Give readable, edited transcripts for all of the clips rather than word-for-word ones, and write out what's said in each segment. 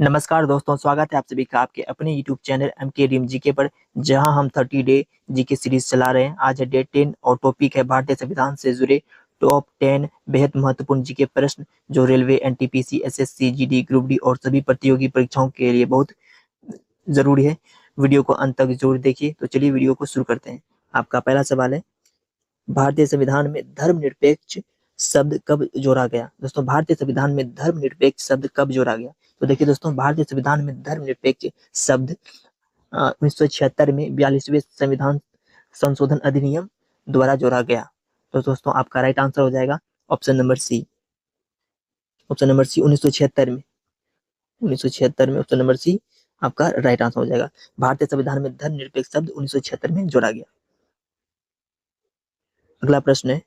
नमस्कार दोस्तों, स्वागत है आप सभी का आपके अपने YouTube channel MK dream GK पर, जहां हम 30 डे जीके सीरीज चला रहे हैं। आज है डे 10 और टॉपिक है भारतीय संविधान से जुड़े टॉप 10 बेहद महत्वपूर्ण जीके प्रश्न, जो railway, NTPC, SSC, GD, group D और सभी प्रतियोगी परीक्षाओं के लिए बहुत जरूरी है। वीडियो को अंत तक जरूर देखिए। तो चलिए वीडियो को शुरू करते हैं। आपका पहला सवाल है, भारतीय संविधान में धर्मनिरपेक्ष शब्द कब जोड़ा गया? दोस्तों, भारतीय संविधान में धर्मनिरपेक्ष शब्द कब जोड़ा गया? तो देखिए दोस्तों, भारतीय संविधान में धर्मनिरपेक्ष शब्द 1976 में 42वें संविधान संशोधन अधिनियम द्वारा जोड़ा गया। तो दोस्तों, आपका राइट आंसर हो जाएगा option number C. Option number C 1976 में ऑप्शन नंबर सी आपका राइट आंसर हो जाएगा। भारतीय संविधान में धर्मनिरपेक्ष शब्द 1976 में जोड़ा गया। अगला प्रश्न है,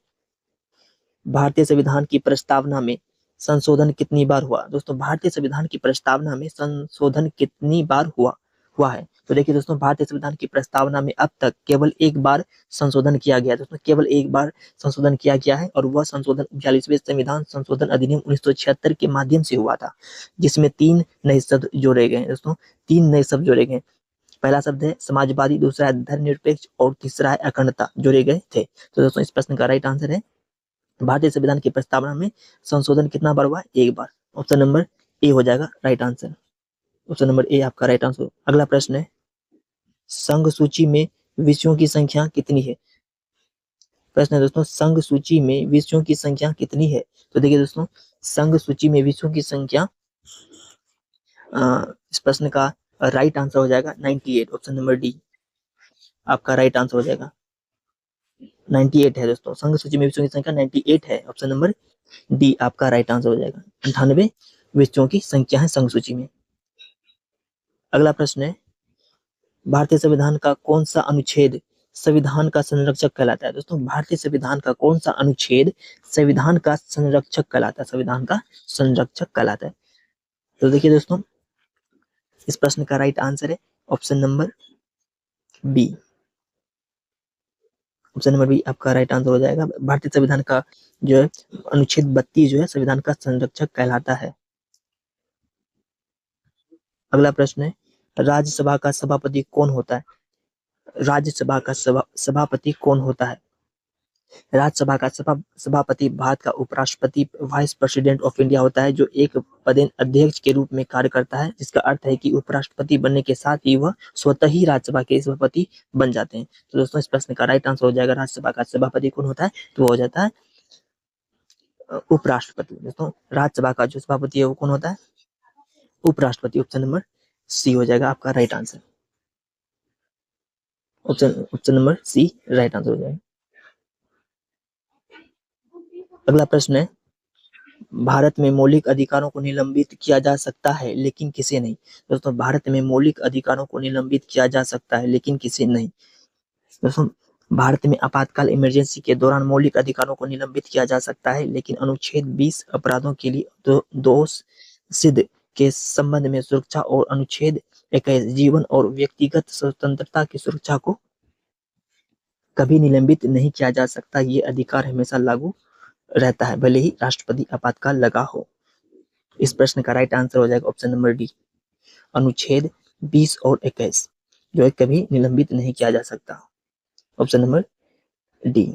भारतीय संविधान की प्रस्तावना में संशोधन कितनी बार हुआ? दोस्तों, भारतीय संविधान की प्रस्तावना में संशोधन कितनी बार हुआ है? तो देखिए दोस्तों, भारतीय संविधान की प्रस्तावना में अब तक केवल एक बार संशोधन किया गया है। दोस्तों, केवल एक बार संशोधन किया गया है और वह संशोधन 42वें संविधान संशोधन अधिनियम 1976 के माध्यम से हुआ था, जिसमें 3 नए शब्द जोड़े गए हैं। दोस्तों, 3 नए शब्द जोड़े गए। पहला शब्द है समाजवादी, दूसरा है धर्मनिरपेक्ष और तीसरा है अखंडता जोड़े गए थे। तो दोस्तों, इस प्रश्न का राइट आंसर है, भारतीय संविधान की प्रस्तावना में संशोधन कितना बार हुआ? एक बार। ऑप्शन नंबर ए हो जाएगा right answer. Option number A आपका राइट आंसर। अगला प्रश्न है, संघ सूची में विषयों की संख्या कितनी है? प्रश्न है दोस्तों, संघ सूची में विषयों की संख्या कितनी है? तो देखिए दोस्तों, संघ सूची में विषयों की संख्या, इस प्रश्न का राइट आंसर हो जाएगा 98। ऑप्शन नंबर डी आपका राइट आंसर हो जाएगा। 98 है दोस्तों, संघ सूची में विषयों की संख्या 98 है। ऑप्शन नंबर डी आपका राइट आंसर हो जाएगा। 98 विषयों की संख्या है संघ सूची में। अगला प्रश्न है, भारतीय संविधान का कौन सा अनुच्छेद संविधान का संरक्षक कहलाता है? दोस्तों, भारतीय संविधान का कौन सा अनुच्छेद संविधान का संरक्षक कहलाता है? संविधान का संरक्षक कहलाता है। तो देखिए दोस्तों, इस प्रश्न का राइट आंसर है option number B. Option number B आपका राइट आंसर हो जाएगा। भारतीय संविधान का जो है अनुच्छेद 32 जो है संविधान का संरक्षक कहलाता है। अगला प्रश्न है, राज्यसभा का सभापति कौन होता है? राज्यसभा का सभापति कौन होता है? राज्यसभा का सभापति भारत का उपराष्ट्रपति वाइस प्रेसिडेंट ऑफ इंडिया होता है, जो एक पदेन अध्यक्ष के रूप में कार्य करता है, जिसका अर्थ है कि उपराष्ट्रपति बनने के साथ ही वह स्वतः ही राज्यसभा के सभापति बन जाते हैं। तो दोस्तों, इस प्रश्न का राइट आंसर हो जाएगा, राज्यसभा का सभापति कौन होता है? तो वो हो जाता है उपराष्ट्रपति। दोस्तों, राज्यसभा का जो सभापति है वो कौन होता है? उपराष्ट्रपति। ऑप्शन नंबर सी हो जाएगा आपका right answer. Option number C right answer हो जाएगा। अगला प्रश्न है, भारत में मौलिक अधिकारों को निलंबित किया जा सकता है लेकिन किसे नहीं? दोस्तों, भारत में मौलिक अधिकारों को निलंबित किया जा सकता है लेकिन किसे नहीं? दोस्तों, भारत में आपातकाल इमरजेंसी के दौरान मौलिक अधिकारों को निलंबित किया जा सकता है, लेकिन अनुच्छेद 20 अपराधों के लिए दोष सिद्ध के संबंध में सुरक्षा और अनुच्छेद 21 जीवन और व्यक्तिगत स्वतंत्रता की सुरक्षा को कभी निलंबित नहीं किया जा सकता। ये अधिकार हमेशा लागू रहता है, भले ही राष्ट्रपति आपातकाल लगा हो। इस प्रश्न का राइट आंसर हो जाएगा ऑप्शन नंबर डी, अनुच्छेद 20 और 21 जो है कभी निलंबित नहीं किया जा सकता। Option number D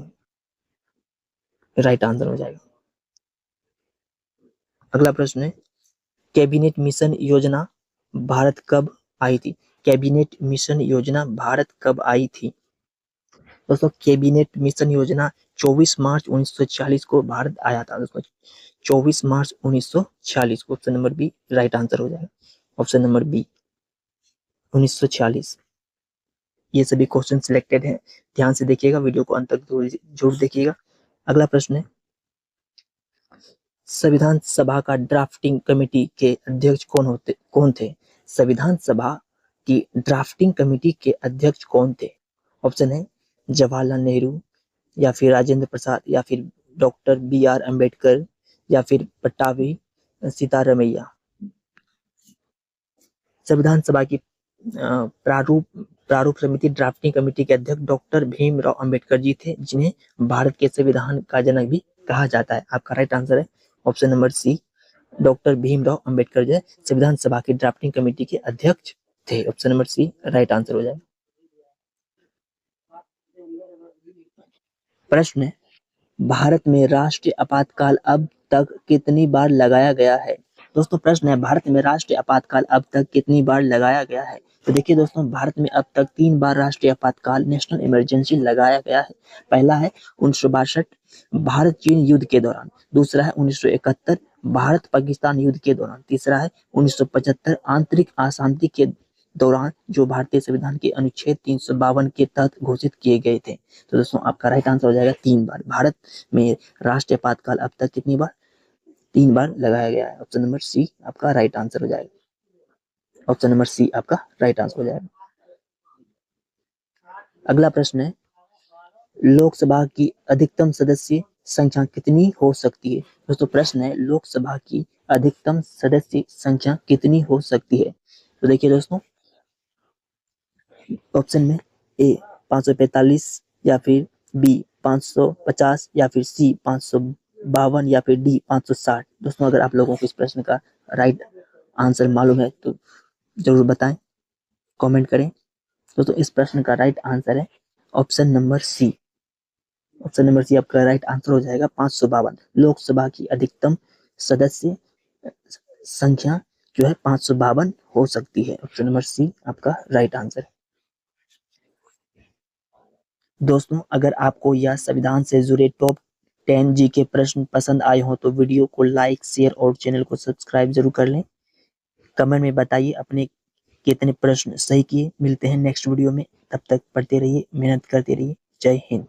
right answer हो जाएगा। अगला प्रश्न है, कैबिनेट मिशन योजना भारत कब आई थी? कैबिनेट मिशन योजना भारत कब आई थी? दोस्तों, कैबिनेट मिशन योजना 24 मार्च 1946 को भारत आया था। दोस्तों, 24 मार्च 1946 को। Option number B right answer हो जाएगा। Option number B 1946। ये सभी क्वेश्चन सिलेक्टेड हैं, ध्यान से देखिएगा, वीडियो को अंत तक जरूर देखिएगा। अगला प्रश्न है, संविधान सभा का ड्राफ्टिंग कमेटी के अध्यक्ष कौन थे? संविधान सभा की ड्राफ्टिंग कमेटी के अध्यक्ष कौन थे? ऑप्शन है जवाहरलाल नेहरू, या फिर राजेंद्र प्रसाद, या फिर डॉक्टर BR अम्बेडकर, या फिर पट्टाभी सीतारमैया। संविधान सभा की प्रारूप समिति ड्राफ्टिंग कमेटी के अध्यक्ष डॉक्टर भीमराव अंबेडकर जी थे, जिन्हें भारत के संविधान का जनक भी कहा जाता है। आपका राइट आंसर है option number C, doctor Bhimrao Ambedkar जो है संविधान सभा की ड्राफ्टिंग कमेटी के अध्यक्ष थे। Option number C right answer हो जाएगा। प्रश्न है, भारत में राष्ट्रीय आपातकाल अब तक कितनी बार लगाया गया है? दोस्तों प्रश्न है, भारत में राष्ट्रीय आपातकाल अब तक कितनी बार लगाया गया है? तो देखिए दोस्तों, भारत में अब तक 3 बार राष्ट्रीय आपातकाल नेशनल इमरजेंसी लगाया गया है। पहला है 1962 भारत चीन युद्ध के दौरान, दूसरा है 1971 भारत पाकिस्तान युद्ध के दौरान, तीसरा है 1975 आंतरिक अशांति के दौरान जो भारतीय संविधान के अनुच्छेद 352 के तहत घोषित किए गए थे। तो दोस्तों आपका राइट आंसर हो जाएगा 3 बार। भारत में राष्ट्रीय आपातकाल अब तक कितनी बार? 3 बार लगाया गया है। ऑप्शन नंबर सी आपका राइट आंसर हो जाएगा। ऑप्शन नंबर सी आपका राइट आंसर हो जाएगा। अगला प्रश्न है, लोकसभा की अधिकतम सदस्य संख्या कितनी हो सकती है? दोस्तों प्रश्न है, लोकसभा की अधिकतम सदस्य संख्या कितनी हो सकती है? तो देखिए दोस्तों, ऑप्शन में ए 545 या फिर बी 550 या फिर सी 552 या फिर डी 560। दोस्तों अगर आप लोगों को इस प्रश्न का राइट आंसर मालूम है तो जरूर बताएं, कमेंट करें। दोस्तों इस प्रश्न का राइट आंसर है option number C. Option number C आपका राइट आंसर हो जाएगा 552। लोकसभा की अधिकतम सदस्य संख्या जो है 552 हो सकती है। ऑप्शन नंबर सी आपका राइट आंसर है। दोस्तों अगर आपको यह संविधान से जुड़े टॉप 10 जी के प्रश्न पसंद आए हो तो वीडियो को लाइक शेयर और चैनल को सब्सक्राइब जरूर कर लें। कमेंट में बताइए अपने कितने प्रश्न सही किए। मिलते हैं नेक्स्ट वीडियो में, तब तक पढ़ते रहिए, मेहनत करते रहिए। जय हिंद।